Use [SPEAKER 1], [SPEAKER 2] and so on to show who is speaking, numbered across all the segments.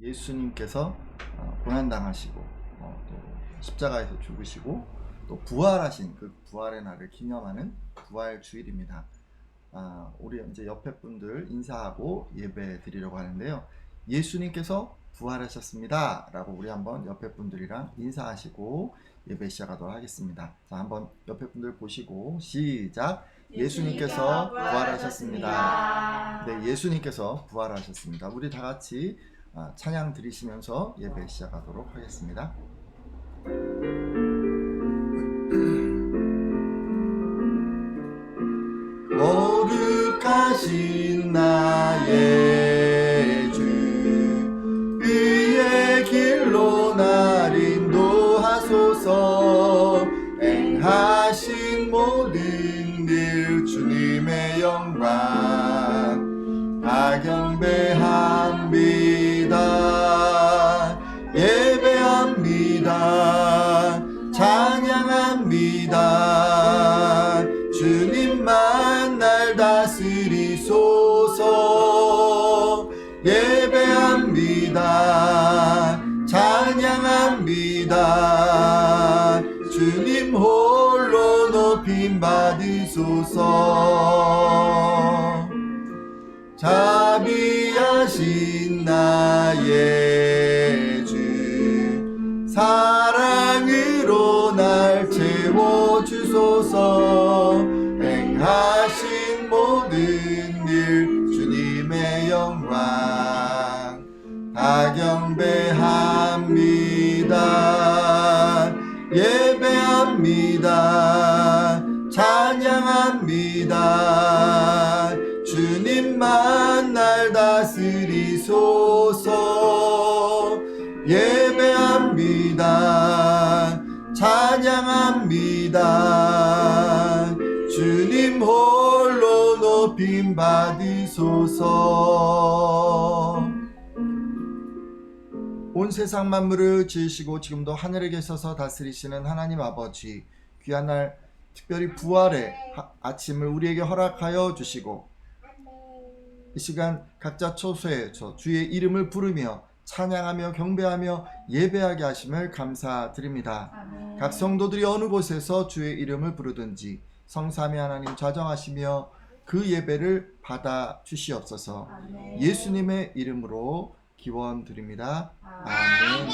[SPEAKER 1] 예수님께서 고난당하시고 또 십자가에서 죽으시고 또 부활하신 그 부활의 날을 기념하는 부활주일입니다. 우리 이제 옆에 분들 인사하고 예배 드리려고 하는데요. 예수님께서 부활하셨습니다 라고 우리 한번 옆에 분들이랑 인사하시고 예배 시작하도록 하겠습니다. 자, 한번 옆에 분들 보시고 시작. 예수님께서 부활하셨습니다. 네, 예수님께서 부활하셨습니다. 우리 다 같이 찬양 드리시면서 예배 시작하도록 하겠습니다. 거룩하신 나의 주, 의의 길로 날 인도하소서. 행하신 모든 일 주님의 영광 다 경배합니다. 예배합니다. 찬양합니다. 주님만 날 다스리소서. 예배합니다. 찬양합니다. 주님 홀로 높임 받으소서. 자비하신 나의 주, 사랑으로 날 채워주소서. 행하신 모든 일 주님의 영광 다 경배합니다. 예배합니다. 찬양합니다. 주님만 날 다스리소서. 예배합니다. 찬양합니다. 주님 홀로 높임 받으소서. 온 세상 만물을 지으시고 지금도 하늘에 계셔서 다스리시는 하나님 아버지, 귀한 날 특별히 부활의 아침을 우리에게 허락하여 주시고 이 시간 각자 처소에서 주의 이름을 부르며 찬양하며 경배하며 예배하게 하심을 감사드립니다. 아멘. 각 성도들이 어느 곳에서 주의 이름을 부르든지 성삼위 하나님 좌정하시며 그 예배를 받아 주시옵소서. 아멘. 예수님의 이름으로 기원드립니다. 아멘.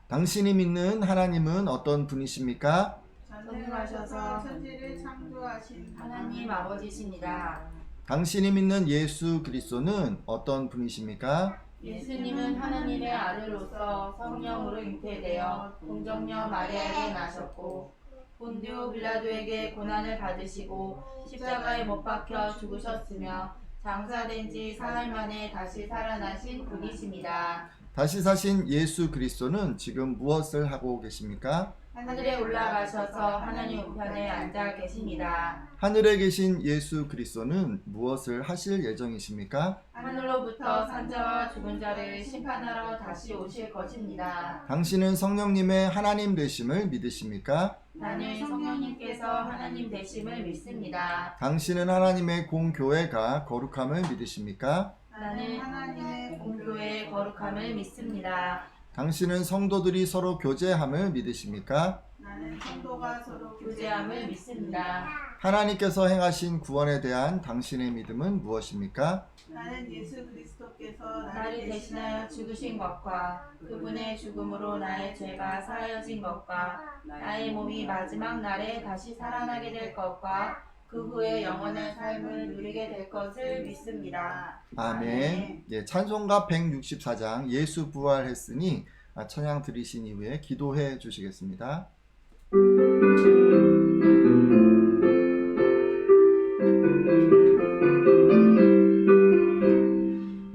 [SPEAKER 1] 당신이 믿는 하나님은 어떤 분이십니까?
[SPEAKER 2] 전능하셔서 천지를 창조하신
[SPEAKER 3] 하나님 아버지십니다.
[SPEAKER 1] 당신이 믿는 예수 그리스도는 어떤 분이십니까?
[SPEAKER 3] 예수님은 하나님의 아들로서 성령으로 잉태되어 동정녀 마리아에게 나셨고 본디오 빌라도에게 고난을 받으시고 십자가에 못 박혀 죽으셨으며 장사된 지 사흘 만에 다시 살아나신 분이십니다.
[SPEAKER 1] 다시 사신 예수 그리스도는 지금 무엇을 하고 계십니까?
[SPEAKER 3] 하늘에 올라가셔서 하나님 우편에 앉아 계십니다.
[SPEAKER 1] 하늘에 계신 예수 그리스도는 무엇을 하실 예정이십니까?
[SPEAKER 3] 하늘로부터 산자와 죽은 자를 심판하러 다시 오실 것입니다.
[SPEAKER 1] 당신은 성령님의 하나님 되심을 믿으십니까?
[SPEAKER 3] 나는 성령님께서 하나님 되심을 믿습니다.
[SPEAKER 1] 당신은 하나님의 공교회가 거룩함을 믿으십니까?
[SPEAKER 3] 나는 하나님의 공교회의 거룩함을 믿습니다.
[SPEAKER 1] 당신은 성도들이 서로 교제함을 믿으십니까?
[SPEAKER 2] 나는 성도가 서로
[SPEAKER 3] 교제함을 믿습니다.
[SPEAKER 1] 하나님께서 행하신 구원에 대한 당신의 믿음은 무엇입니까?
[SPEAKER 2] 나는 예수 그리스도께서
[SPEAKER 3] 나를 대신하여 죽으신 것과 그분의 죽음으로 나의 죄가 사하여진 것과 나의 몸이 마지막 날에 다시 살아나게 될 것과 그 후에 영원한 삶을 누리게 될 것을 믿습니다.
[SPEAKER 1] 아멘. 예, 찬송가 164장 예수 부활했으니 찬양 드리신 이후에 기도해 주시겠습니다.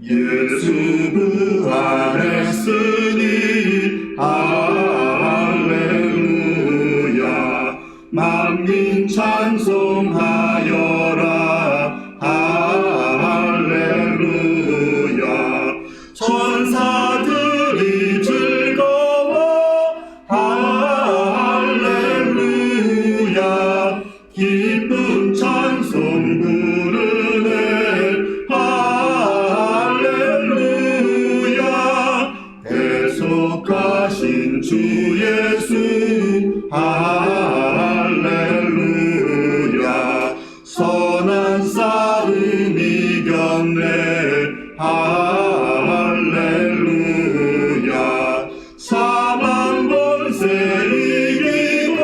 [SPEAKER 4] 예수 부활했으니 할렐루야. 만민 찬송하여라. 할렐루야. 천사들이 즐거워. 할렐루야. 기쁜 찬송 부르네. 할렐루야 사망 권세 이기고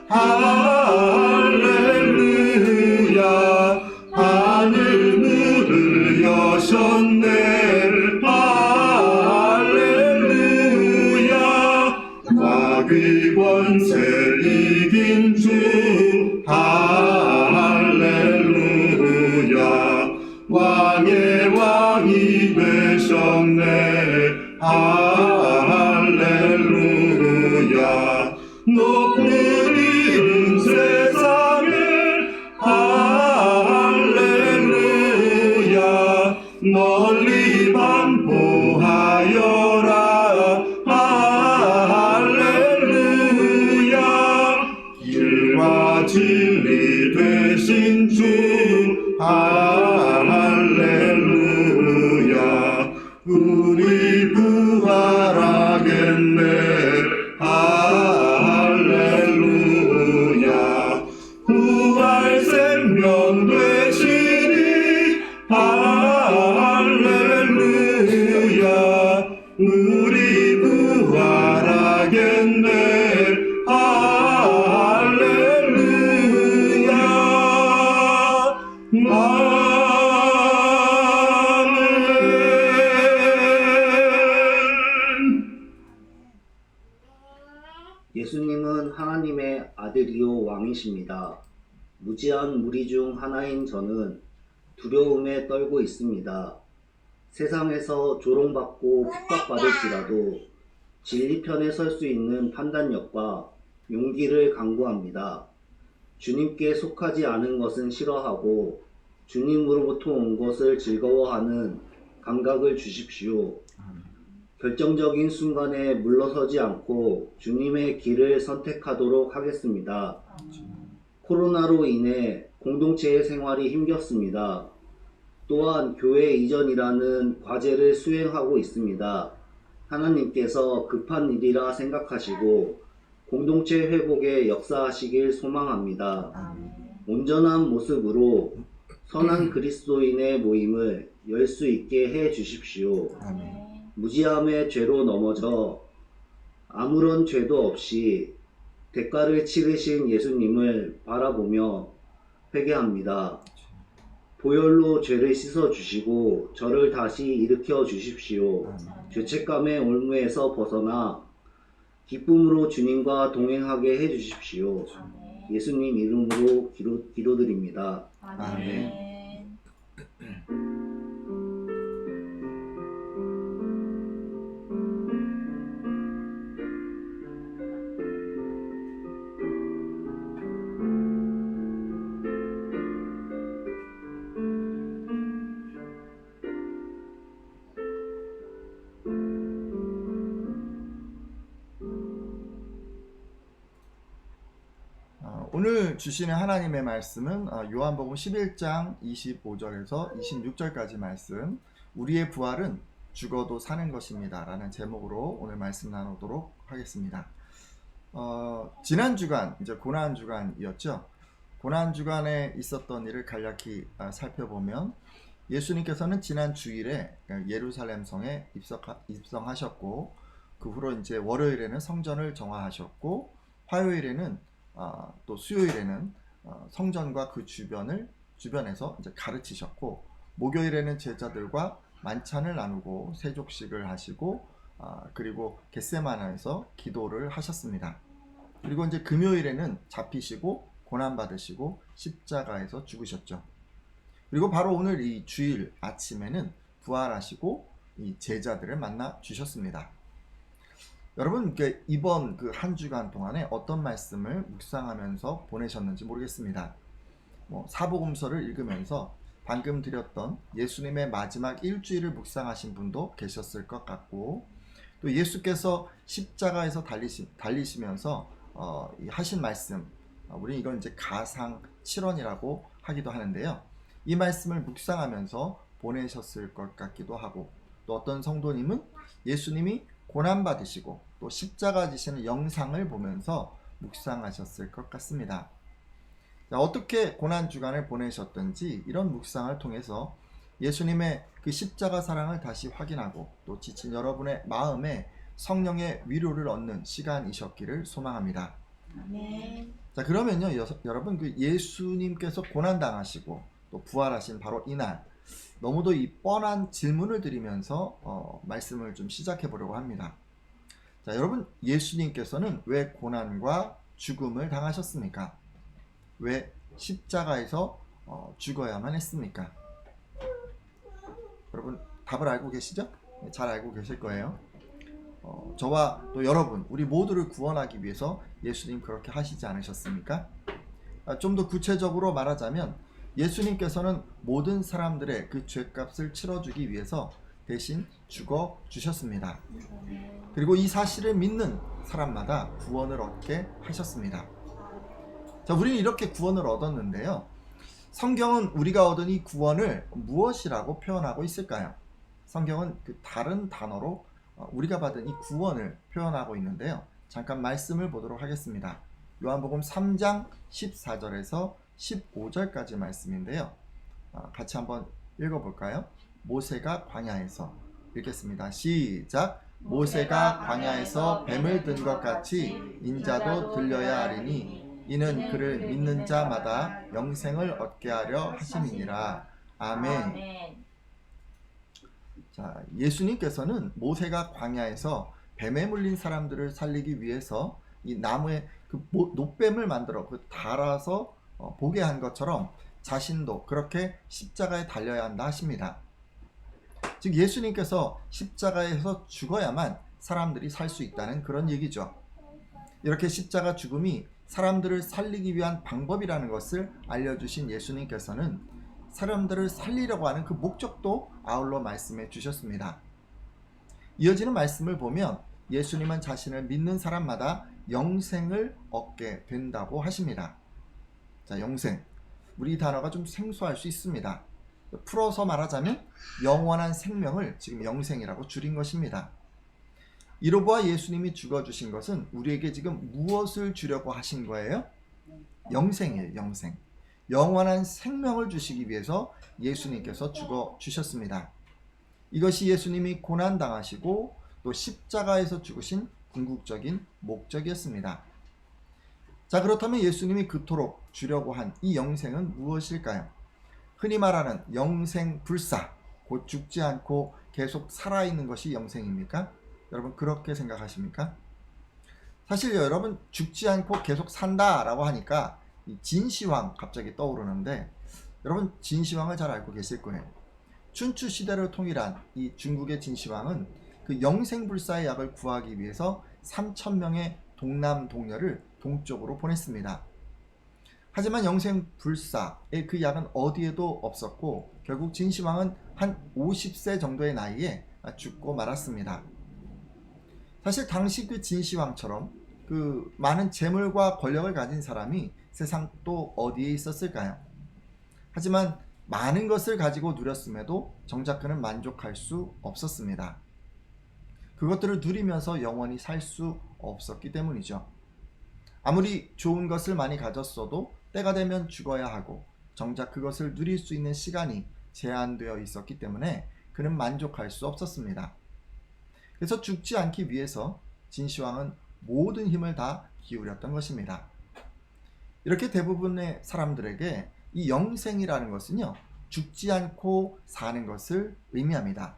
[SPEAKER 4] 할렐루야 하늘 문을 여셨네 할렐루야 마귀 권세 이긴 주 할렐루야 왕의 왕이 되셨네 할렐루야 높은 이름 세상에 할렐루야 널리 반포하여라 할렐루야 길과 진리 되신 주 할렐루야 우리 부활하겠네 할렐루야 부활 생명 되시니 할렐루야 우리 부활하겠네 할렐루야
[SPEAKER 5] 예수님은 하나님의 아들이요 왕이십니다. 무지한 무리 중 하나인 저는 두려움에 떨고 있습니다. 세상에서 조롱받고 핍박받을지라도 진리편에 설 수 있는 판단력과 용기를 강구합니다. 주님께 속하지 않은 것은 싫어하고 주님으로부터 온 것을 즐거워하는 감각을 주십시오. 결정적인 순간에 물러서지 않고 주님의 길을 선택하도록 하겠습니다. 코로나로 인해 공동체의 생활이 힘겹습니다. 또한 교회 이전이라는 과제를 수행하고 있습니다. 하나님께서 급한 일이라 생각하시고 공동체 회복에 역사하시길 소망합니다. 온전한 모습으로 선한 그리스도인의 모임을 열 수 있게 해 주십시오. 무지함의 죄로 넘어져 아무런 죄도 없이 대가를 치르신 예수님을 바라보며 회개합니다. 보혈로 죄를 씻어주시고 저를 다시 일으켜 주십시오. 죄책감의 올무에서 벗어나 기쁨으로 주님과 동행하게 해 주십시오. 예수님 이름으로 기도드립니다.
[SPEAKER 3] 아멘.
[SPEAKER 1] 오늘 주시는 하나님의 말씀은 요한복음 11장 25절에서 26절까지 말씀, 우리의 부활은 죽어도 사는 것입니다 라는 제목으로 오늘 말씀 나누도록 하겠습니다. 지난 주간, 이제 고난 주간이었죠. 고난 주간에 있었던 일을 간략히 살펴보면 예수님께서는 지난 주일에 예루살렘 성에 입성하셨고, 그 후로 이제 월요일에는 성전을 정화하셨고, 화요일에는 또 수요일에는 성전과 그 주변에서 이제 가르치셨고, 목요일에는 제자들과 만찬을 나누고 세족식을 하시고, 그리고 겟세마네에서 기도를 하셨습니다. 그리고 이제 금요일에는 잡히시고 고난 받으시고 십자가에서 죽으셨죠. 그리고 바로 오늘 이 주일 아침에는 부활하시고 이 제자들을 만나 주셨습니다. 여러분, 이번 그 한 주간 동안에 어떤 말씀을 묵상하면서 보내셨는지 모르겠습니다. 사복음서를 읽으면서 방금 드렸던 예수님의 마지막 일주일을 묵상하신 분도 계셨을 것 같고, 또 예수께서 십자가에서 달리시면서 하신 말씀, 우리 이건 이제 가상 7원이라고 하기도 하는데요. 이 말씀을 묵상하면서 보내셨을 것 같기도 하고, 또 어떤 성도님은 예수님이 고난받으시고 또 십자가 지시는 영상을 보면서 묵상하셨을 것 같습니다. 자, 어떻게 고난주간을 보내셨던지 이런 묵상을 통해서 예수님의 그 십자가 사랑을 다시 확인하고 또 지친 여러분의 마음에 성령의 위로를 얻는 시간이셨기를 소망합니다.
[SPEAKER 3] 아멘.
[SPEAKER 1] 자, 그러면요, 여러분, 그 예수님께서 고난당하시고 또 부활하신 바로 이날, 너무도 이 뻔한 질문을 드리면서 말씀을 좀 시작해 보려고 합니다. 자, 여러분, 예수님께서는 왜 고난과 죽음을 당하셨습니까? 왜 십자가에서 죽어야만 했습니까? 여러분, 답을 알고 계시죠? 잘 알고 계실 거예요. 저와 또 여러분, 우리 모두를 구원하기 위해서 예수님 그렇게 하시지 않으셨습니까? 좀 더 구체적으로 말하자면 예수님께서는 모든 사람들의 그 죄값을 치러주기 위해서 대신 죽어 주셨습니다. 그리고 이 사실을 믿는 사람마다 구원을 얻게 하셨습니다. 자, 우리는 이렇게 구원을 얻었는데요. 성경은 우리가 얻은 이 구원을 무엇이라고 표현하고 있을까요? 성경은 그 다른 단어로 우리가 받은 이 구원을 표현하고 있는데요. 잠깐 말씀을 보도록 하겠습니다. 요한복음 3장 14절에서 15절까지 말씀인데요. 같이 한번 읽어볼까요? 모세가 광야에서 읽겠습니다. 시작! 모세가 광야에서 뱀을 든 것 같이 인자도 들려야 하리니 이는 그를 믿는 자마다 영생을 얻게 하려 하심이니라. 아멘. 자, 예수님께서는 모세가 광야에서 뱀에 물린 사람들을 살리기 위해서 이 나무에 그 노뱀을 만들어 그 달아서 보게 한 것처럼 자신도 그렇게 십자가에 달려야 한다 하십니다. 즉 예수님께서 십자가에서 죽어야만 사람들이 살 수 있다는 그런 얘기죠. 이렇게 십자가 죽음이 사람들을 살리기 위한 방법이라는 것을 알려주신 예수님께서는 사람들을 살리려고 하는 그 목적도 아울러 말씀해 주셨습니다. 이어지는 말씀을 보면 예수님은 자신을 믿는 사람마다 영생을 얻게 된다고 하십니다. 자, 영생. 우리 이 단어가 좀 생소할 수 있습니다. 풀어서 말하자면 영원한 생명을 지금 영생이라고 줄인 것입니다. 이로 보아 예수님이 죽어주신 것은 우리에게 지금 무엇을 주려고 하신 거예요? 영생이에요, 영생. 영원한 생명을 주시기 위해서 예수님께서 죽어주셨습니다. 이것이 예수님이 고난당하시고 또 십자가에서 죽으신 궁극적인 목적이었습니다. 자, 그렇다면 예수님이 그토록 주려고 한 이 영생은 무엇일까요? 흔히 말하는 영생불사, 곧 죽지 않고 계속 살아있는 것이 영생입니까? 여러분 그렇게 생각하십니까? 사실 여러분 죽지 않고 계속 산다라고 하니까 이 진시황 갑자기 떠오르는데 여러분 진시황을 잘 알고 계실 거예요. 춘추 시대를 통일한 이 중국의 진시황은 그 영생불사의 약을 구하기 위해서 3,000명의 동남 동녀를 동쪽으로 보냈습니다. 하지만 영생불사의 그 약은 어디에도 없었고 결국 진시황은 한 50세 정도의 나이에 죽고 말았습니다. 사실 당시 그 진시황처럼 그 많은 재물과 권력을 가진 사람이 세상 또 어디에 있었을까요? 하지만 많은 것을 가지고 누렸음에도 정작 그는 만족할 수 없었습니다. 그것들을 누리면서 영원히 살 수 없었기 때문이죠. 아무리 좋은 것을 많이 가졌어도 때가 되면 죽어야 하고 정작 그것을 누릴 수 있는 시간이 제한되어 있었기 때문에 그는 만족할 수 없었습니다. 그래서 죽지 않기 위해서 진시황은 모든 힘을 다 기울였던 것입니다. 이렇게 대부분의 사람들에게 이 영생이라는 것은요, 죽지 않고 사는 것을 의미합니다.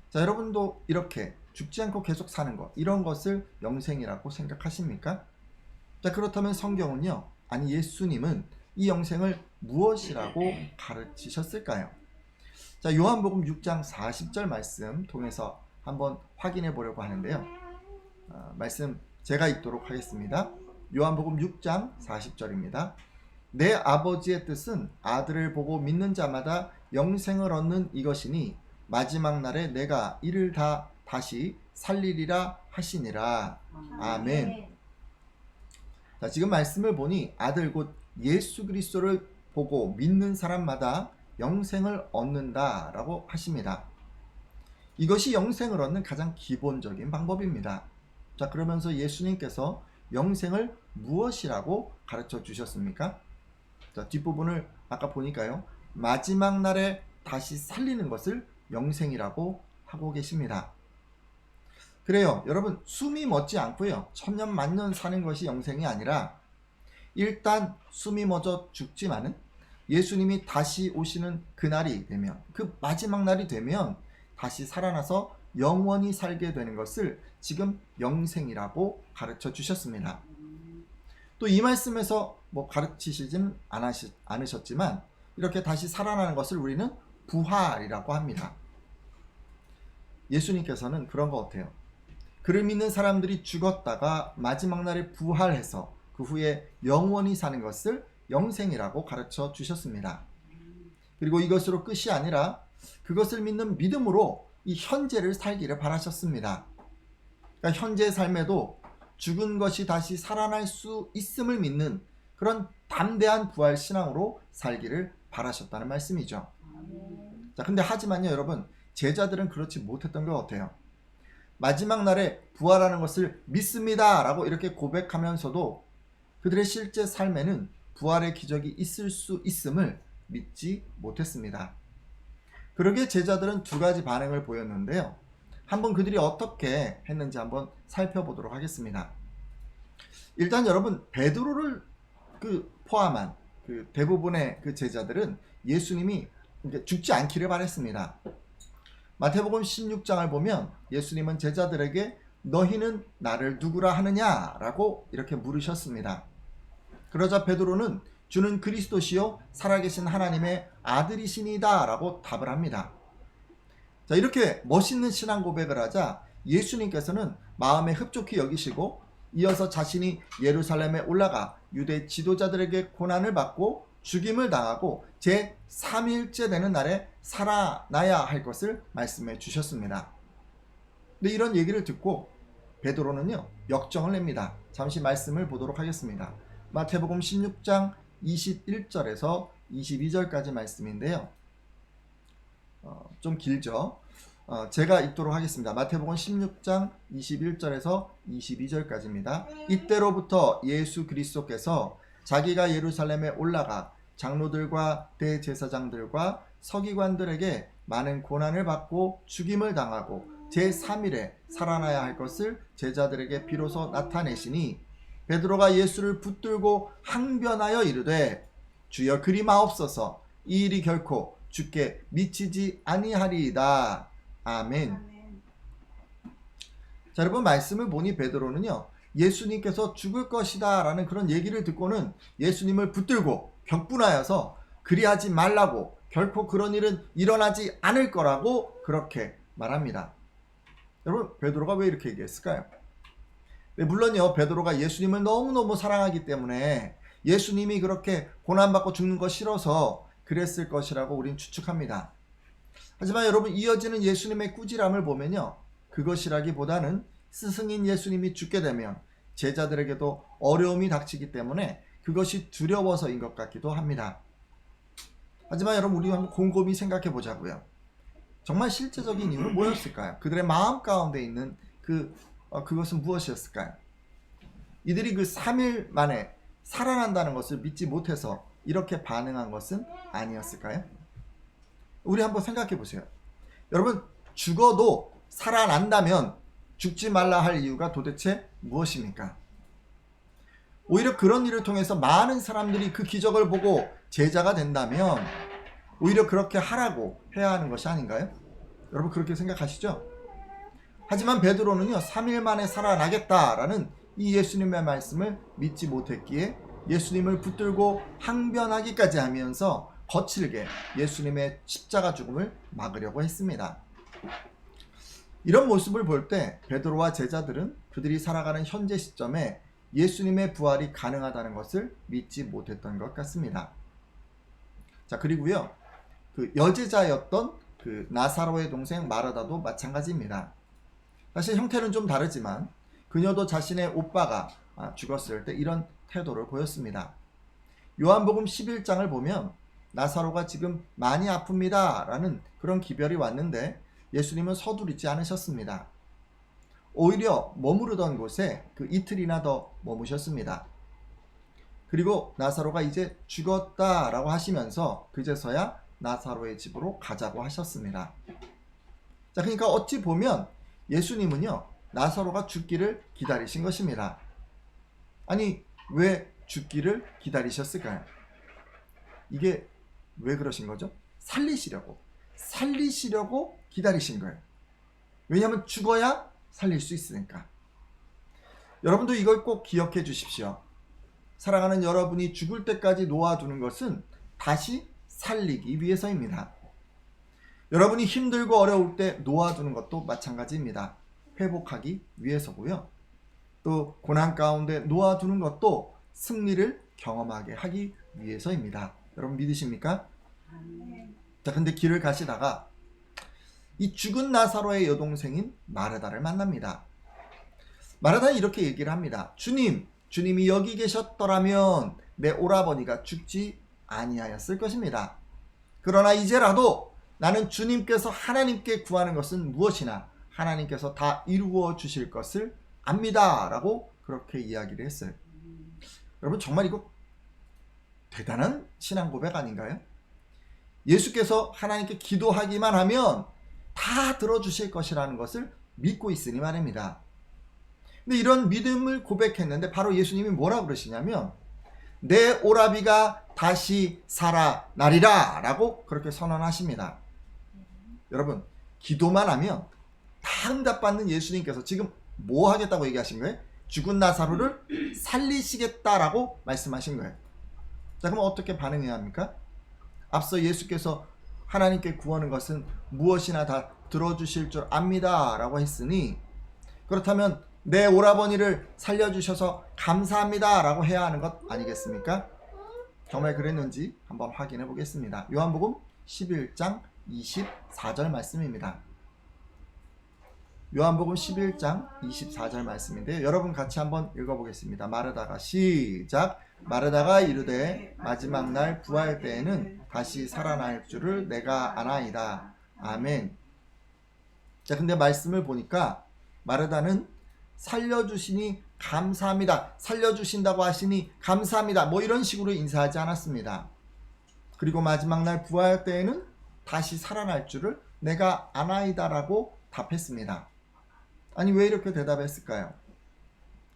[SPEAKER 1] 자, 여러분도 이렇게 죽지 않고 계속 사는 것, 이런 것을 영생이라고 생각하십니까? 자, 그렇다면 성경은요, 아니 예수님은 이 영생을 무엇이라고 가르치셨을까요? 자, 요한복음 6장 40절 말씀 통해서 한번 확인해 보려고 하는데요. 말씀 제가 읽도록 하겠습니다. 요한복음 6장 40절입니다. 내 아버지의 뜻은 아들을 보고 믿는 자마다 영생을 얻는 이것이니 마지막 날에 내가 이를 다 다시 살리리라 하시니라. 아멘. 자, 지금 말씀을 보니 아들 곧 예수 그리스도를 보고 믿는 사람마다 영생을 얻는다라고 하십니다. 이것이 영생을 얻는 가장 기본적인 방법입니다. 자, 그러면서 예수님께서 영생을 무엇이라고 가르쳐 주셨습니까? 자, 뒷부분을 아까 보니까요. 마지막 날에 다시 살리는 것을 영생이라고 하고 계십니다. 그래요. 여러분, 숨이 멎지 않고요. 천년 만년 사는 것이 영생이 아니라 일단 숨이 멎어 죽지만은 예수님이 다시 오시는 그날이 되면, 그 마지막 날이 되면 다시 살아나서 영원히 살게 되는 것을 지금 영생이라고 가르쳐 주셨습니다. 또 이 말씀에서 가르치시진 않으셨지만 이렇게 다시 살아나는 것을 우리는 부활이라고 합니다. 예수님께서는 그런 것 같아요. 그를 믿는 사람들이 죽었다가 마지막 날에 부활해서 그 후에 영원히 사는 것을 영생이라고 가르쳐 주셨습니다. 그리고 이것으로 끝이 아니라 그것을 믿는 믿음으로 이 현재를 살기를 바라셨습니다. 그러니까 현재의 삶에도 죽은 것이 다시 살아날 수 있음을 믿는 그런 담대한 부활 신앙으로 살기를 바라셨다는 말씀이죠. 자, 근데 하지만요, 여러분, 제자들은 그렇지 못했던 것 같아요. 마지막 날에 부활하는 것을 믿습니다 라고 이렇게 고백하면서도 그들의 실제 삶에는 부활의 기적이 있을 수 있음을 믿지 못했습니다. 그러기에 제자들은 두 가지 반응을 보였는데요. 한번 그들이 어떻게 했는지 한번 살펴보도록 하겠습니다. 일단 여러분, 베드로를 포함한 대부분의 제자들은 예수님이 죽지 않기를 바랬습니다. 마태복음 16장을 보면 예수님은 제자들에게 너희는 나를 누구라 하느냐라고 이렇게 물으셨습니다. 그러자 베드로는 주는 그리스도시요 살아계신 하나님의 아들이시니다 라고 답을 합니다. 자, 이렇게 멋있는 신앙 고백을 하자 예수님께서는 마음에 흡족히 여기시고 이어서 자신이 예루살렘에 올라가 유대 지도자들에게 고난을 받고 죽임을 당하고 제3일째 되는 날에 살아나야 할 것을 말씀해 주셨습니다. 근데 이런 얘기를 듣고 베드로는요, 역정을 냅니다. 잠시 말씀을 보도록 하겠습니다. 마태복음 16장 21절에서 22절까지 말씀인데요. 좀 길죠. 제가 읽도록 하겠습니다. 마태복음 16장 21절에서 22절까지입니다. 이때로부터 예수 그리스도께서 자기가 예루살렘에 올라가 장로들과 대제사장들과 서기관들에게 많은 고난을 받고 죽임을 당하고 제3일에 살아나야 할 것을 제자들에게 비로소 나타내시니 베드로가 예수를 붙들고 항변하여 이르되 주여 그리 마옵소서 이 일이 결코 주께 미치지 아니하리이다. 아멘. 자, 여러분, 말씀을 보니 베드로는요, 예수님께서 죽을 것이다 라는 그런 얘기를 듣고는 예수님을 붙들고 격분하여서 그리하지 말라고, 결코 그런 일은 일어나지 않을 거라고 그렇게 말합니다. 여러분, 베드로가 왜 이렇게 얘기했을까요? 물론요, 베드로가 예수님을 너무너무 사랑하기 때문에 예수님이 그렇게 고난받고 죽는 거 싫어서 그랬을 것이라고 우린 추측합니다. 하지만 여러분, 이어지는 예수님의 꾸지람을 보면요, 그것이라기보다는 스승인 예수님이 죽게 되면 제자들에게도 어려움이 닥치기 때문에 그것이 두려워서인 것 같기도 합니다. 하지만 여러분, 우리 한번 곰곰이 생각해 보자고요. 정말 실제적인 이유는 뭐였을까요? 그들의 마음 가운데 있는 그것은 무엇이었을까요? 이들이 3일 만에 살아난다는 것을 믿지 못해서 이렇게 반응한 것은 아니었을까요? 우리 한번 생각해 보세요. 여러분, 죽어도 살아난다면 죽지 말라 할 이유가 도대체 무엇입니까? 오히려 그런 일을 통해서 많은 사람들이 그 기적을 보고 제자가 된다면 오히려 그렇게 하라고 해야 하는 것이 아닌가요? 여러분, 그렇게 생각하시죠? 하지만 베드로는요, 3일 만에 살아나겠다라는 이 예수님의 말씀을 믿지 못했기에 예수님을 붙들고 항변하기까지 하면서 거칠게 예수님의 십자가 죽음을 막으려고 했습니다. 이런 모습을 볼 때 베드로와 제자들은 그들이 살아가는 현재 시점에 예수님의 부활이 가능하다는 것을 믿지 못했던 것 같습니다. 자, 그리고요, 여제자였던 나사로의 동생 마르다도 마찬가지입니다. 사실 형태는 좀 다르지만 그녀도 자신의 오빠가 죽었을 때 이런 태도를 보였습니다. 요한복음 11장을 보면 나사로가 지금 많이 아픕니다 라는 그런 기별이 왔는데 예수님은 서두르지 않으셨습니다. 오히려 머무르던 곳에 이틀이나 더 머무셨습니다. 그리고 나사로가 이제 죽었다라고 하시면서 그제서야 나사로의 집으로 가자고 하셨습니다. 자, 그러니까 어찌 보면 예수님은요, 나사로가 죽기를 기다리신 것입니다. 아니, 왜 죽기를 기다리셨을까요? 이게 왜 그러신 거죠? 살리시려고 기다리신 거예요. 왜냐하면 죽어야 살릴 수 있으니까. 여러분도 이걸 꼭 기억해 주십시오. 사랑하는 여러분이 죽을 때까지 놓아두는 것은 다시 살리기 위해서입니다. 여러분이 힘들고 어려울 때 놓아두는 것도 마찬가지입니다. 회복하기 위해서고요. 또 고난 가운데 놓아두는 것도 승리를 경험하게 하기 위해서입니다. 여러분 믿으십니까? 자, 근데 길을 가시다가 이 죽은 나사로의 여동생인 마르다를 만납니다. 마르다는 이렇게 얘기를 합니다. 주님이 여기 계셨더라면 내 오라버니가 죽지 아니하였을 것입니다. 그러나 이제라도 나는 주님께서 하나님께 구하는 것은 무엇이나 하나님께서 다 이루어 주실 것을 압니다. 라고 그렇게 이야기를 했어요. 여러분 정말 이거 대단한 신앙 고백 아닌가요? 예수께서 하나님께 기도하기만 하면 다 들어주실 것이라는 것을 믿고 있으니 말입니다. 근데 이런 믿음을 고백했는데 바로 예수님이 뭐라 그러시냐면 내 오라비가 다시 살아나리라 라고 그렇게 선언하십니다. 여러분 기도만 하면 다 응답받는 예수님께서 지금 뭐 하겠다고 얘기하신 거예요? 죽은 나사로를 살리시겠다라고 말씀하신 거예요. 자, 그럼 어떻게 반응해야 합니까? 앞서 예수께서 하나님께 구하는 것은 무엇이나 다 들어주실 줄 압니다 라고 했으니 그렇다면 내 오라버니를 살려주셔서 감사합니다 라고 해야 하는 것 아니겠습니까? 정말 그랬는지 한번 확인해 보겠습니다. 요한복음 11장 24절 말씀입니다. 요한복음 11장 24절 말씀인데요. 여러분 같이 한번 읽어보겠습니다. 마르다가 시작. 마르다가 이르되 마지막 날 부활 때에는 다시 살아날 줄을 내가 아나이다. 아멘. 자, 근데 말씀을 보니까 마르다는 살려주시니 감사합니다. 살려주신다고 하시니 감사합니다. 뭐 이런 식으로 인사하지 않았습니다. 그리고 마지막 날 부활 때에는 다시 살아날 줄을 내가 아나이다라고 답했습니다. 아니 왜 이렇게 대답했을까요?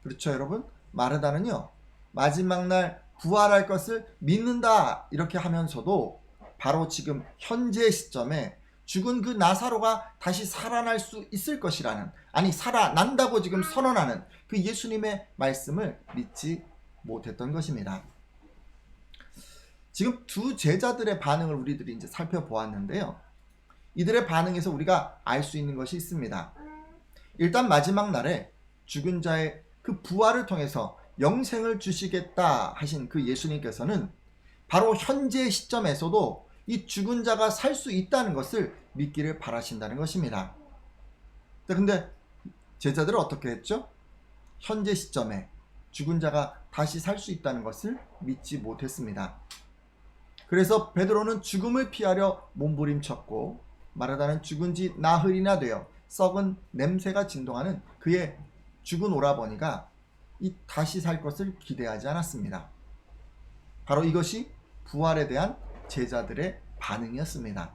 [SPEAKER 1] 그렇죠 여러분? 마르다는요 마지막 날 부활할 것을 믿는다 이렇게 하면서도 바로 지금 현재 시점에 죽은 그 나사로가 다시 살아날 수 있을 것이라는, 아니 살아난다고 지금 선언하는 그 예수님의 말씀을 믿지 못했던 것입니다. 지금 두 제자들의 반응을 우리들이 이제 살펴보았는데요. 이들의 반응에서 우리가 알 수 있는 것이 있습니다. 일단 마지막 날에 죽은 자의 그 부활을 통해서 영생을 주시겠다 하신 그 예수님께서는 바로 현재 시점에서도 이 죽은 자가 살 수 있다는 것을 믿기를 바라신다는 것입니다. 근데 제자들은 어떻게 했죠? 현재 시점에 죽은 자가 다시 살 수 있다는 것을 믿지 못했습니다. 그래서 베드로는 죽음을 피하려 몸부림쳤고 마르다는 죽은 지 나흘이나 되어 썩은 냄새가 진동하는 그의 죽은 오라버니가 이 다시 살 것을 기대하지 않았습니다. 바로 이것이 부활에 대한 제자들의 반응이었습니다.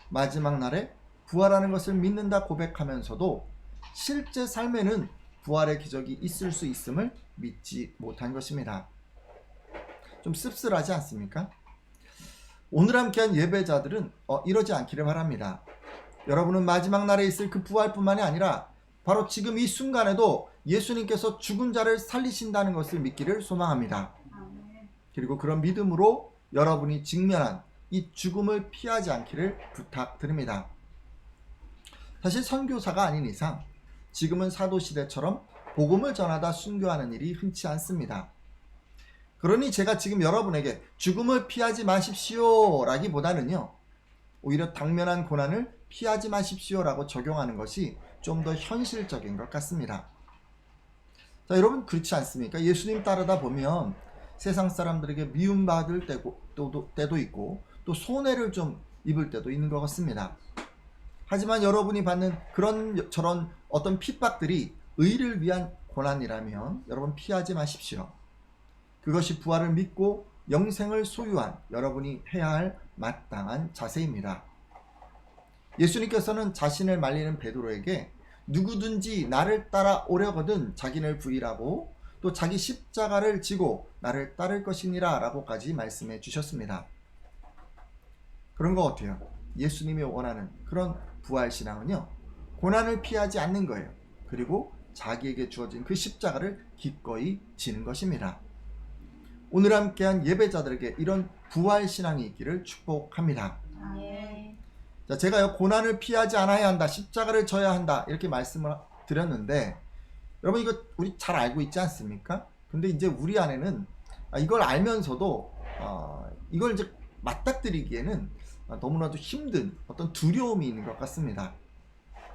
[SPEAKER 1] 마지막 날에 부활하는 것을 믿는다 고백하면서도 실제 삶에는 부활의 기적이 있을 수 있음을 믿지 못한 것입니다. 좀 씁쓸하지 않습니까? 오늘 함께한 예배자들은 이러지 않기를 바랍니다. 여러분은 마지막 날에 있을 그 부활뿐만이 아니라 바로 지금 이 순간에도 예수님께서 죽은 자를 살리신다는 것을 믿기를 소망합니다. 그리고 그런 믿음으로 여러분이 직면한 이 죽음을 피하지 않기를 부탁드립니다. 사실 선교사가 아닌 이상 지금은 사도시대처럼 복음을 전하다 순교하는 일이 흔치 않습니다. 그러니 제가 지금 여러분에게 죽음을 피하지 마십시오 라기보다는요 오히려 당면한 고난을 피하지 마십시오 라고 적용하는 것이 좀 더 현실적인 것 같습니다. 자, 여러분 그렇지 않습니까? 예수님 따르다 보면 세상 사람들에게 미움받을 때도 있고 또 손해를 좀 입을 때도 있는 것 같습니다. 하지만 여러분이 받는 그런 저런 어떤 핍박들이 의를 위한 고난이라면 여러분 피하지 마십시오. 그것이 부활을 믿고 영생을 소유한 여러분이 해야 할 마땅한 자세입니다. 예수님께서는 자신을 말리는 베드로에게 누구든지 나를 따라 오려거든 자기를 부인하고 또 자기 십자가를 지고 나를 따를 것이니라 라고까지 말씀해 주셨습니다. 그런 거 어때요? 예수님이 원하는 그런 부활신앙은요, 고난을 피하지 않는 거예요. 그리고 자기에게 주어진 그 십자가를 기꺼이 지는 것입니다. 오늘 함께한 예배자들에게 이런 부활신앙이 있기를 축복합니다.
[SPEAKER 3] 아멘.
[SPEAKER 1] 자, 제가요, 고난을 피하지 않아야 한다, 십자가를 져야 한다 이렇게 말씀을 드렸는데, 여러분 이거 우리 잘 알고 있지 않습니까? 근데 이제 우리 안에는 이걸 알면서도 이걸 이제 맞닥뜨리기에는 너무나도 힘든 어떤 두려움이 있는 것 같습니다.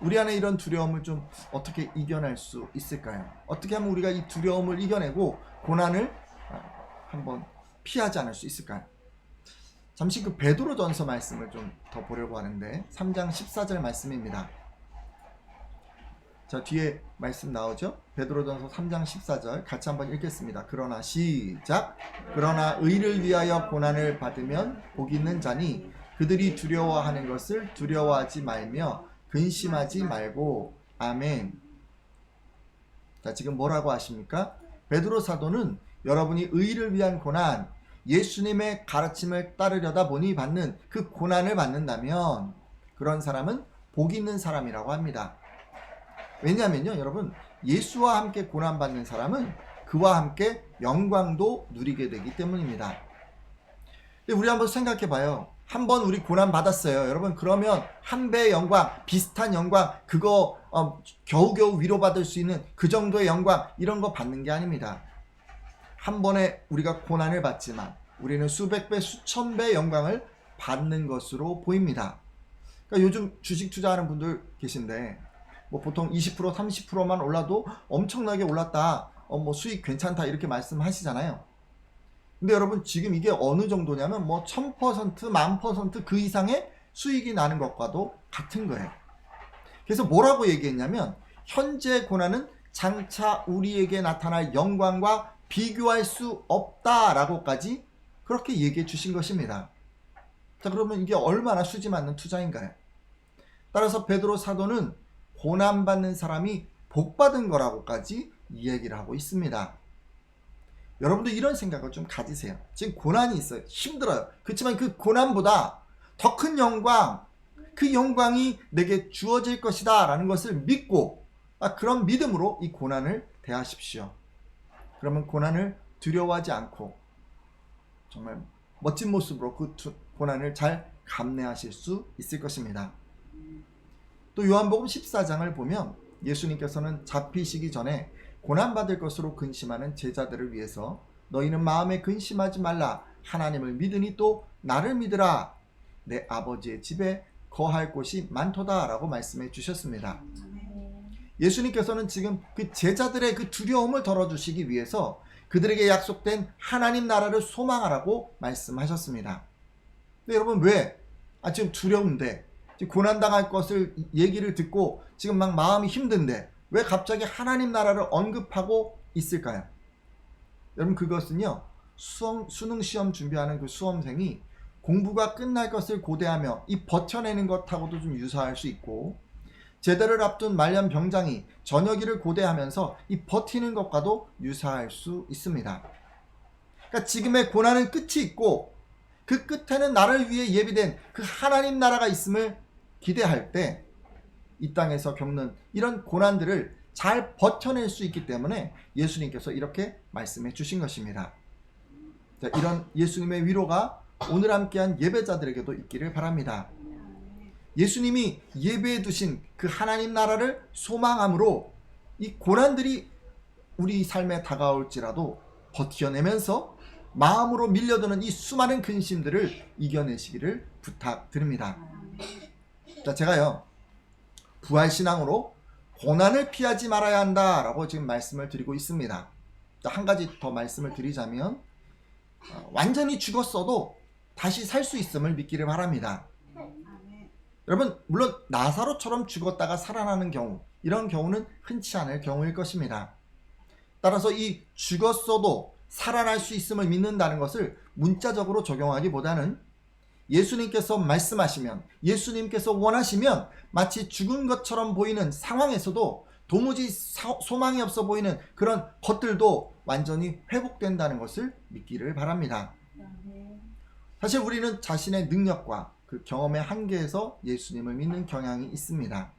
[SPEAKER 1] 우리 안에 이런 두려움을 좀 어떻게 이겨낼 수 있을까요? 어떻게 하면 우리가 이 두려움을 이겨내고 고난을 한번 피하지 않을 수 있을까요? 잠시 그 베드로전서 말씀을 좀 더 보려고 하는데 3장 14절 말씀입니다. 자, 뒤에 말씀 나오죠? 베드로전서 3장 14절 같이 한번 읽겠습니다. 그러나 시작. 그러나 의를 위하여 고난을 받으면 복 있는 자니 그들이 두려워하는 것을 두려워하지 말며 근심하지 말고. 아멘. 자, 지금 뭐라고 하십니까? 베드로 사도는 여러분이 의를 위한 고난, 예수님의 가르침을 따르려다 보니 받는 그 고난을 받는다면 그런 사람은 복 있는 사람이라고 합니다. 왜냐하면요, 여러분, 예수와 함께 고난받는 사람은 그와 함께 영광도 누리게 되기 때문입니다. 우리 한번 생각해 봐요. 한번 우리 고난 받았어요, 여러분. 그러면 한 배의 영광, 비슷한 영광, 그거 겨우겨우 위로받을 수 있는 그 정도의 영광, 이런 거 받는 게 아닙니다. 한 번에 우리가 고난을 받지만 우리는 수백 배, 수천 배의 영광을 받는 것으로 보입니다. 그러니까 요즘 주식 투자하는 분들 계신데 뭐 보통 20%, 30%만 올라도 엄청나게 올랐다, 뭐 수익 괜찮다 이렇게 말씀하시잖아요. 근데 여러분, 지금 이게 어느 정도냐면 뭐 1000%, 10,000% 그 이상의 수익이 나는 것과도 같은 거예요. 그래서 뭐라고 얘기했냐면, 현재 고난은 장차 우리에게 나타날 영광과 비교할 수 없다라고까지 그렇게 얘기해 주신 것입니다. 자, 그러면 이게 얼마나 수지 맞는 투자인가요? 따라서 베드로 사도는 고난받는 사람이 복받은 거라고까지 이야기를 하고 있습니다. 여러분도 이런 생각을 좀 가지세요. 지금 고난이 있어요. 힘들어요. 그렇지만 그 고난보다 더 큰 영광, 그 영광이 내게 주어질 것이다 라는 것을 믿고 그런 믿음으로 이 고난을 대하십시오. 그러면 고난을 두려워하지 않고 정말 멋진 모습으로 그 고난을 잘 감내하실 수 있을 것입니다. 또 요한복음 14장을 보면 예수님께서는 잡히시기 전에 고난받을 것으로 근심하는 제자들을 위해서 너희는 마음에 근심하지 말라. 하나님을 믿으니 또 나를 믿으라. 내 아버지의 집에 거할 곳이 많도다 라고 말씀해 주셨습니다. 예수님께서는 지금 그 제자들의 그 두려움을 덜어주시기 위해서 그들에게 약속된 하나님 나라를 소망하라고 말씀하셨습니다. 근데 여러분, 왜? 지금 두려운데, 지금 고난당할 것을 얘기를 듣고 지금 막 마음이 힘든데 왜 갑자기 하나님 나라를 언급하고 있을까요? 여러분, 그것은요, 수능 시험 준비하는 그 수험생이 공부가 끝날 것을 고대하며 이 버텨내는 것하고도 좀 유사할 수 있고, 제대를 앞둔 말년 병장이 저녁일을 고대하면서 이 버티는 것과도 유사할 수 있습니다. 그러니까 지금의 고난은 끝이 있고 그 끝에는 나를 위해 예비된 그 하나님 나라가 있음을 기대할 때 이 땅에서 겪는 이런 고난들을 잘 버텨낼 수 있기 때문에 예수님께서 이렇게 말씀해 주신 것입니다. 자, 이런 예수님의 위로가 오늘 함께한 예배자들에게도 있기를 바랍니다. 예수님이 예배해 두신 그 하나님 나라를 소망함으로 이 고난들이 우리 삶에 다가올지라도 버텨내면서 마음으로 밀려드는 이 수많은 근심들을 이겨내시기를 부탁드립니다. 자, 제가요, 부활신앙으로 고난을 피하지 말아야 한다라고 지금 말씀을 드리고 있습니다. 자, 한 가지 더 말씀을 드리자면, 완전히 죽었어도 다시 살 수 있음을 믿기를 바랍니다. 여러분, 물론 나사로처럼 죽었다가 살아나는 경우, 이런 경우는 흔치 않을 경우일 것입니다. 따라서 이 죽었어도 살아날 수 있음을 믿는다는 것을 문자적으로 적용하기보다는 예수님께서 말씀하시면, 예수님께서 원하시면 마치 죽은 것처럼 보이는 상황에서도 도무지 소망이 없어 보이는 그런 것들도 완전히 회복된다는 것을 믿기를 바랍니다. 사실 우리는 자신의 능력과 그 경험의 한계에서 예수님을 믿는 경향이 있습니다.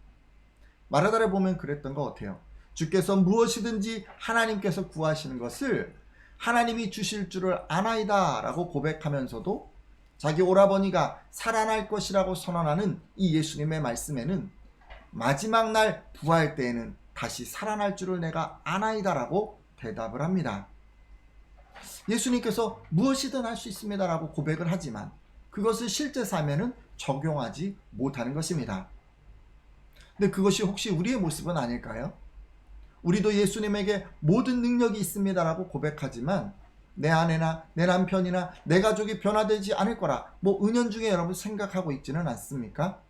[SPEAKER 1] 마라다를 보면 그랬던 것 같아요. 주께서 무엇이든지 하나님께서 구하시는 것을 하나님이 주실 줄을 아나이다 라고 고백하면서도 자기 오라버니가 살아날 것이라고 선언하는 이 예수님의 말씀에는 마지막 날 부활 때에는 다시 살아날 줄을 내가 아나이다 라고 대답을 합니다. 예수님께서 무엇이든 할 수 있습니다 라고 고백을 하지만 그것을 실제 삶에는 적용하지 못하는 것입니다. 근데 그것이 혹시 우리의 모습은 아닐까요? 우리도 예수님에게 모든 능력이 있습니다 라고 고백하지만 내 아내나 내 남편이나 내 가족이 변화되지 않을 거라 은연중에 여러분 생각하고 있지는 않습니까?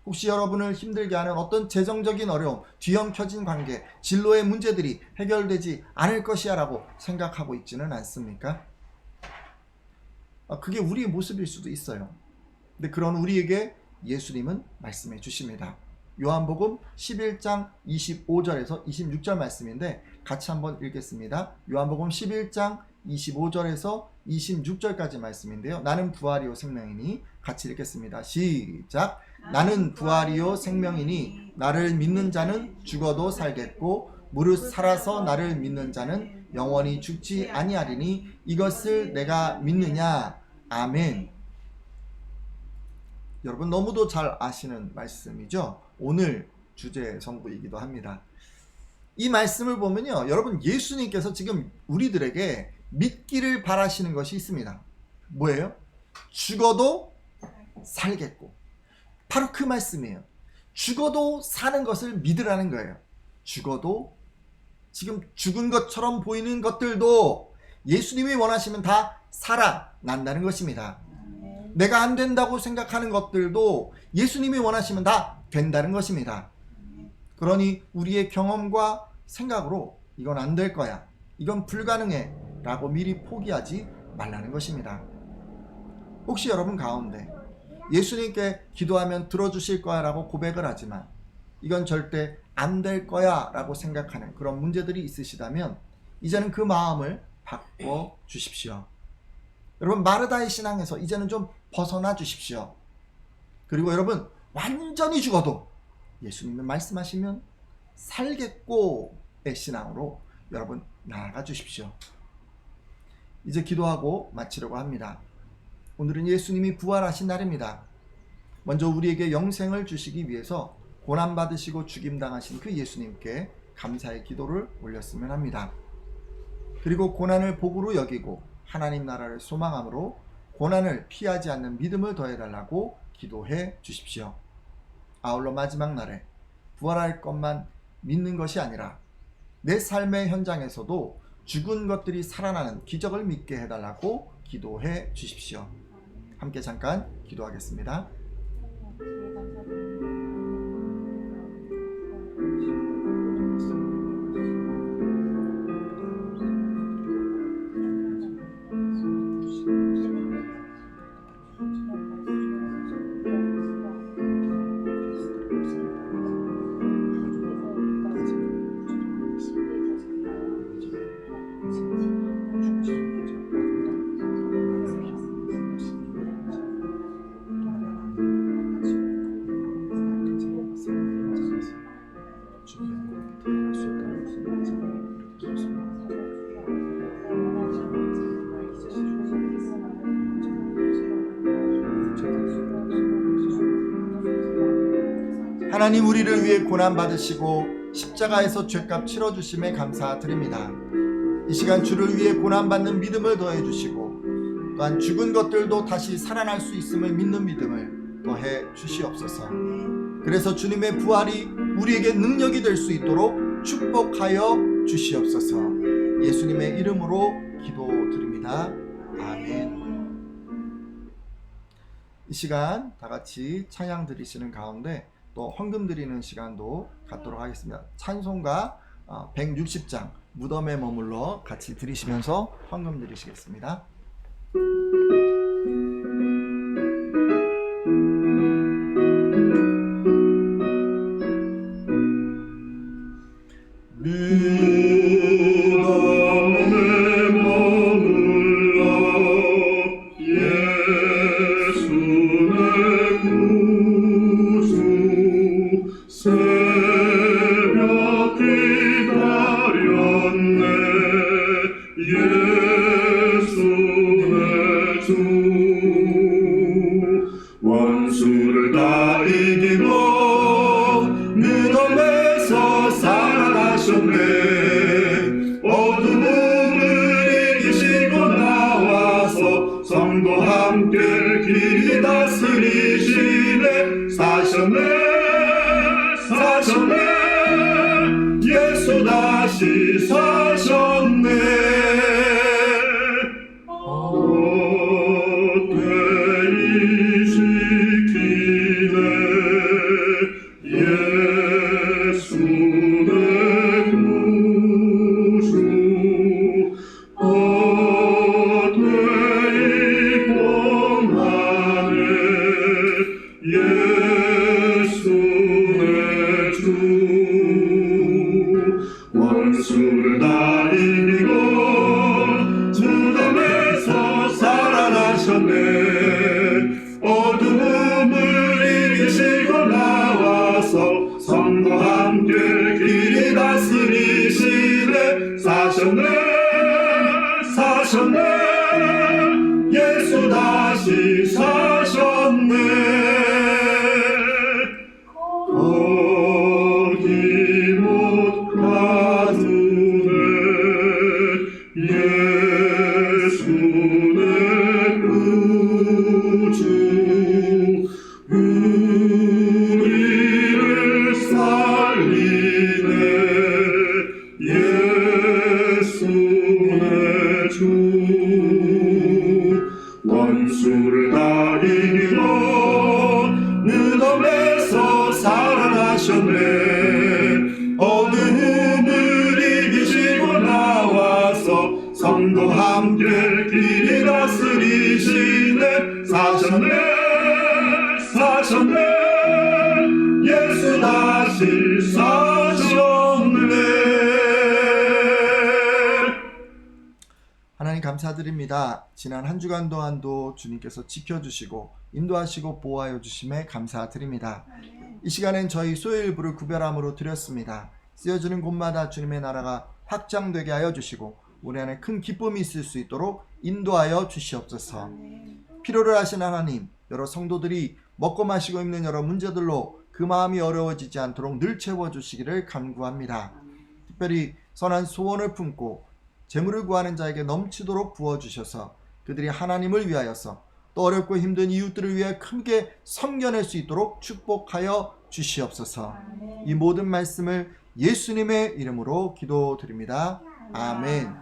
[SPEAKER 1] 혹시 여러분을 힘들게 하는 어떤 재정적인 어려움, 뒤엉켜진 관계, 진로의 문제들이 해결되지 않을 것이야 라고 생각하고 있지는 않습니까? 그게 우리의 모습일 수도 있어요. 근데 그런 우리에게 예수님은 말씀해 주십니다. 요한복음 11장 25절에서 26절 말씀인데 같이 한번 읽겠습니다. 요한복음 11장 25절에서 26절까지 말씀인데요. 나는 부활이요 생명이니 같이 읽겠습니다. 시작. 나는 부활이요 생명이니 나를 믿는 자는 죽어도 살겠고 무릇 살아서 나를 믿는 자는 영원히 죽지 아니하리니 이것을 내가 믿느냐. 아멘. 여러분 너무도 잘 아시는 말씀이죠. 오늘 주제 성구이기도 합니다. 이 말씀을 보면요, 여러분 예수님께서 지금 우리들에게 믿기를 바라시는 것이 있습니다. 뭐예요? 죽어도 살겠고. 바로 그 말씀이에요. 죽어도 사는 것을 믿으라는 거예요. 죽어도, 지금 죽은 것처럼 보이는 것들도 예수님이 원하시면 다 살아난다는 것입니다. 내가 안 된다고 생각하는 것들도 예수님이 원하시면 다 된다는 것입니다. 그러니 우리의 경험과 생각으로 이건 안 될 거야, 이건 불가능해 라고 미리 포기하지 말라는 것입니다. 혹시 여러분 가운데 예수님께 기도하면 들어주실 거야 라고 고백을 하지만 이건 절대 안 될 거야 라고 생각하는 그런 문제들이 있으시다면 이제는 그 마음을 바꿔 주십시오. 여러분 마르다의 신앙에서 이제는 좀 벗어나 주십시오. 그리고 여러분 완전히 죽어도 예수님이 말씀하시면 살겠고의 신앙으로 여러분 나아가 주십시오. 이제 기도하고 마치려고 합니다. 오늘은 예수님이 부활하신 날입니다. 먼저 우리에게 영생을 주시기 위해서 고난받으시고 죽임당하신 그 예수님께 감사의 기도를 올렸으면 합니다. 그리고 고난을 복으로 여기고 하나님 나라를 소망함으로 고난을 피하지 않는 믿음을 더해달라고 기도해 주십시오. 아울러 마지막 날에 부활할 것만 믿는 것이 아니라 내 삶의 현장에서도 죽은 것들이 살아나는 기적을 믿게 해달라고 기도해 주십시오. 함께 잠깐 기도하겠습니다. 하나님, 우리를 위해 고난받으시고 십자가에서 죄값 치러주심에 감사드립니다. 이 시간 주를 위해 고난받는 믿음을 더해주시고 또한 죽은 것들도 다시 살아날 수 있음을 믿는 믿음을 더해 주시옵소서. 그래서 주님의 부활이 우리에게 능력이 될 수 있도록 축복하여 주시옵소서. 예수님의 이름으로 기도드립니다. 아멘. 이 시간 다 같이 찬양 드리시는 가운데 또 헌금 드리는 시간도 갖도록 하겠습니다. 찬송가 160장 무덤에 머물러 같이 드리시면서 헌금 드리시겠습니다.
[SPEAKER 4] 길이 다스리시네 사셨네 사셨네 예수 다시 사셨네 되이시키네 예수 내 구주 되이 원하네 예수 내 주 원수를 다 이기고 무덤에서 살아나셨네 어둠을 이기시고 나와서 성도와 함께 길이 다스리시네 사셨네 사셨네 예수 다시 사셨네 거기 못 가두네 예수 내 구주 우리를 살리네 예수 내 주 원수를 다 이기고 무덤에서 살아나셨네 어둠을 이기시고 나와서 성도와 함께 길이 다스리시네 사셨네 사셨네 예수 다시 사셨네
[SPEAKER 1] 하나님 감사드립니다. 지난 한 주간 동안도 주님께서 지켜주시고 인도하시고 보호하여 주심에 감사드립니다. 이 시간엔 저희 소일부를 구별함으로 드렸습니다. 쓰여지는 곳마다 주님의 나라가 확장되게 하여 주시고 우리 안에 큰 기쁨이 있을 수 있도록 인도하여 주시옵소서. 필요를 하신 하나님, 여러 성도들이 먹고 마시고 입는 여러 문제들로 그 마음이 어려워지지 않도록 늘 채워주시기를 간구합니다. 특별히 선한 소원을 품고 재물을 구하는 자에게 넘치도록 부어주셔서 그들이 하나님을 위하여서 또 어렵고 힘든 이웃들을 위해 크게 섬겨낼 수 있도록 축복하여 주시옵소서. 이 모든 말씀을 예수님의 이름으로 기도드립니다. 아멘.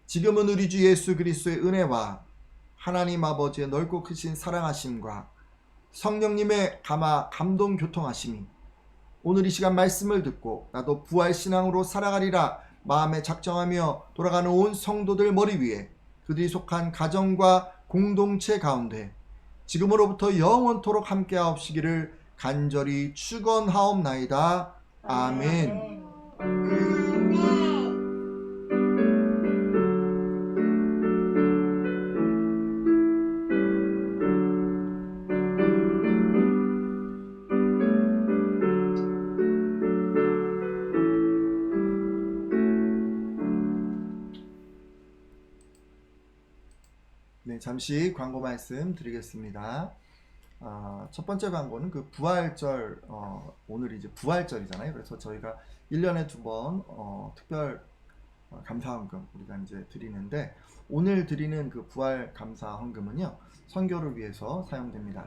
[SPEAKER 1] 지금은 우리 주 예수 그리스도의 은혜와 하나님 아버지의 넓고 크신 사랑하심과 성령님의 감동 교통하심이 오늘 이 시간 말씀을 듣고 나도 부활신앙으로 살아가리라 마음에 작정하며 돌아가는 온 성도들 머리 위에 그들이 속한 가정과 공동체 가운데 지금으로부터 영원토록 함께하옵시기를 간절히 축원하옵나이다. 아멘. 네, 잠시 광고 말씀 드리겠습니다. 첫 번째 광고는 그 부활절, 오늘 이제 부활절이잖아요. 그래서 저희가 1년에 2번 특별 감사헌금 우리가 이제 드리는데 오늘 드리는 그 부활 감사 헌금은요 선교를 위해서 사용됩니다.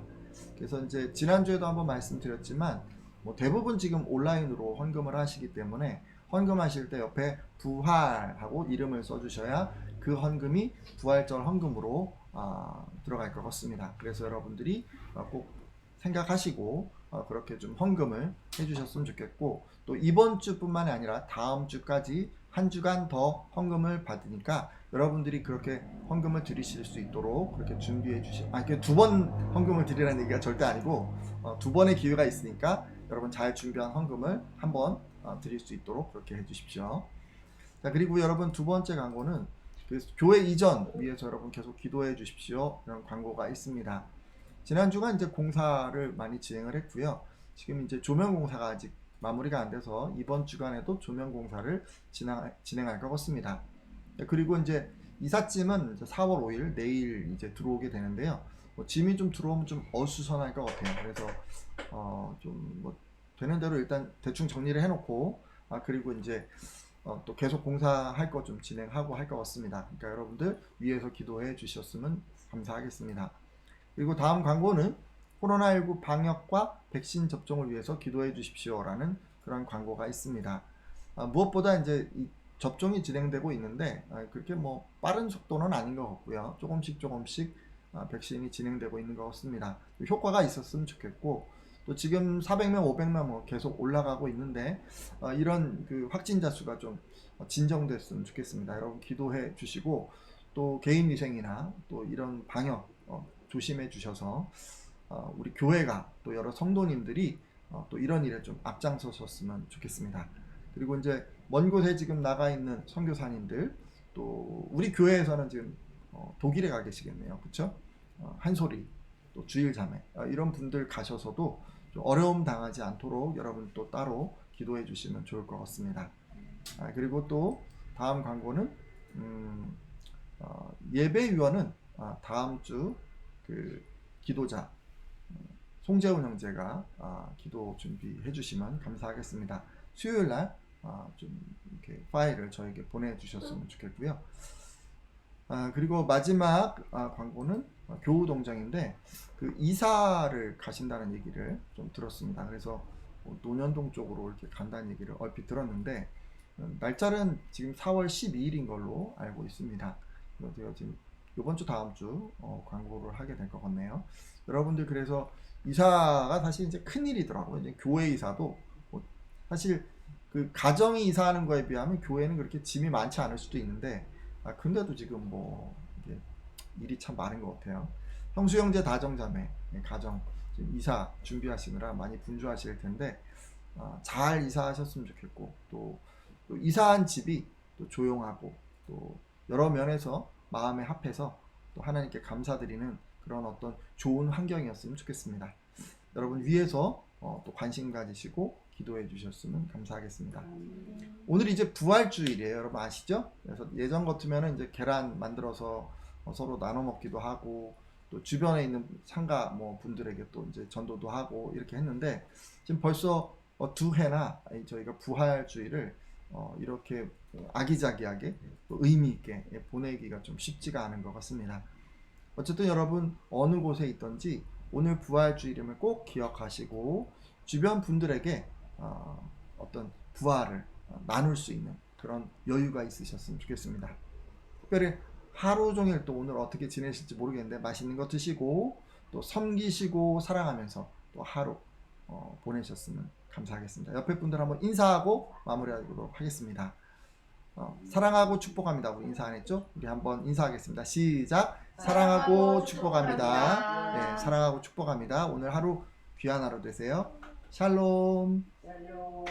[SPEAKER 1] 그래서 이제 지난주에도 한번 말씀드렸지만 뭐 대부분 지금 온라인으로 헌금을 하시기 때문에 헌금하실 때 옆에 부활하고 이름을 써주셔야 그 헌금이 부활절 헌금으로 들어갈 것 같습니다. 그래서 여러분들이 꼭 생각하시고 그렇게 좀 헌금을 해주셨으면 좋겠고 또 이번 주뿐만이 아니라 다음 주까지 한 주간 더 헌금을 받으니까 여러분들이 그렇게 헌금을 드리실 수 있도록 그렇게 준비해 주시고 두 번 헌금을 드리라는 얘기가 절대 아니고 두 번의 기회가 있으니까 여러분 잘 준비한 헌금을 한 번 드릴 수 있도록 그렇게 해주십시오. 자, 그리고 여러분 두 번째 광고는 그 교회 이전 위해서 여러분 계속 기도해 주십시오. 이런 광고가 있습니다. 지난주가 이제 공사를 많이 진행을 했고요. 지금 이제 조명 공사가 아직 마무리가 안 돼서 이번 주간에도 조명 공사를 진행할 것 같습니다. 그리고 이제 이삿짐은 이제 4월 5일 내일 이제 들어오게 되는데요. 짐이 좀 들어오면 좀 어수선할 것 같아요. 그래서 좀 뭐 되는 대로 일단 대충 정리를 해놓고 그리고 이제 또 계속 봉사할 거 좀 진행하고 할 것 같습니다. 그러니까 여러분들 위에서 기도해 주셨으면 감사하겠습니다. 그리고 다음 광고는 코로나19 방역과 백신 접종을 위해서 기도해 주십시오라는 그런 광고가 있습니다. 무엇보다 이제 이 접종이 진행되고 있는데 그렇게 뭐 빠른 속도는 아닌 것 같고요. 조금씩 백신이 진행되고 있는 것 같습니다. 효과가 있었으면 좋겠고, 또 지금 400명, 500명 뭐 계속 올라가고 있는데 이런 그 확진자 수가 좀 진정됐으면 좋겠습니다. 여러분 기도해 주시고, 또 개인 위생이나 또 이런 방역 조심해 주셔서 우리 교회가 또 여러 성도님들이 또 이런 일에 좀 앞장서셨으면 좋겠습니다. 그리고 이제 먼 곳에 지금 나가 있는 선교사님들, 또 우리 교회에서는 지금 독일에 가 계시겠네요. 그렇죠? 한소리, 또 주일자매 이런 분들 가셔서도 좀 어려움 당하지 않도록 여러분 또 따로 기도해 주시면 좋을 것 같습니다. 그리고 또 다음 광고는 예배위원은 다음 주 그 기도자 송재훈 형제가 기도 준비해 주시면 감사하겠습니다. 수요일 날 좀 이렇게 파일을 저에게 보내주셨으면 좋겠고요. 그리고 마지막 광고는 교우동정인데 그 이사를 가신다는 얘기를 좀 들었습니다. 그래서 논현동 쪽으로 이렇게 간다는 얘기를 얼핏 들었는데 날짜는 지금 4월 12일인 걸로 알고 있습니다. 제가 지금 이번 주 다음 주 광고를 하게 될 것 같네요. 여러분들 그래서 이사가 사실 이제 큰 일이더라고요. 이제 교회 이사도 사실 그 가정이 이사하는 거에 비하면 교회는 그렇게 짐이 많지 않을 수도 있는데 근데도 지금 뭐 이게 일이 참 많은 것 같아요. 형수 형제 다정자매 가정 지금 이사 준비하시느라 많이 분주하실 텐데 잘 이사하셨으면 좋겠고, 또 이사한 집이 또 조용하고 또 여러 면에서 마음에 합해서 또 하나님께 감사드리는 그런 어떤 좋은 환경이었으면 좋겠습니다. 여러분 위에서 또 관심 가지시고 기도해 주셨으면 감사하겠습니다. 오늘 이제 부활주일이에요. 여러분 아시죠? 그래서 예전 같으면 이제 계란 만들어서 서로 나눠 먹기도 하고, 또 주변에 있는 상가 뭐 분들에게 또 이제 전도도 하고 이렇게 했는데, 지금 벌써 두 해나 저희가 부활주일을 이렇게 아기자기하게 또 의미 있게 보내기가 좀 쉽지가 않은 것 같습니다. 어쨌든 여러분 어느 곳에 있든지 오늘 부활주일임을 꼭 기억하시고 주변 분들에게 어떤 부활을 나눌 수 있는 그런 여유가 있으셨으면 좋겠습니다. 특별히 하루 종일 또 오늘 어떻게 지내실지 모르겠는데 맛있는 거 드시고 또 섬기시고 사랑하면서 또 하루 보내셨으면 감사하겠습니다. 옆에 분들 한번 인사하고 마무리하도록 하겠습니다. 사랑하고 축복합니다. 우리 인사 안 했죠? 우리 한번 인사하겠습니다. 시작. 사랑하고 축복합니다. 네, 사랑하고 축복합니다. 오늘 하루 귀한 하루 되세요. 샬롬.
[SPEAKER 3] 샬롬.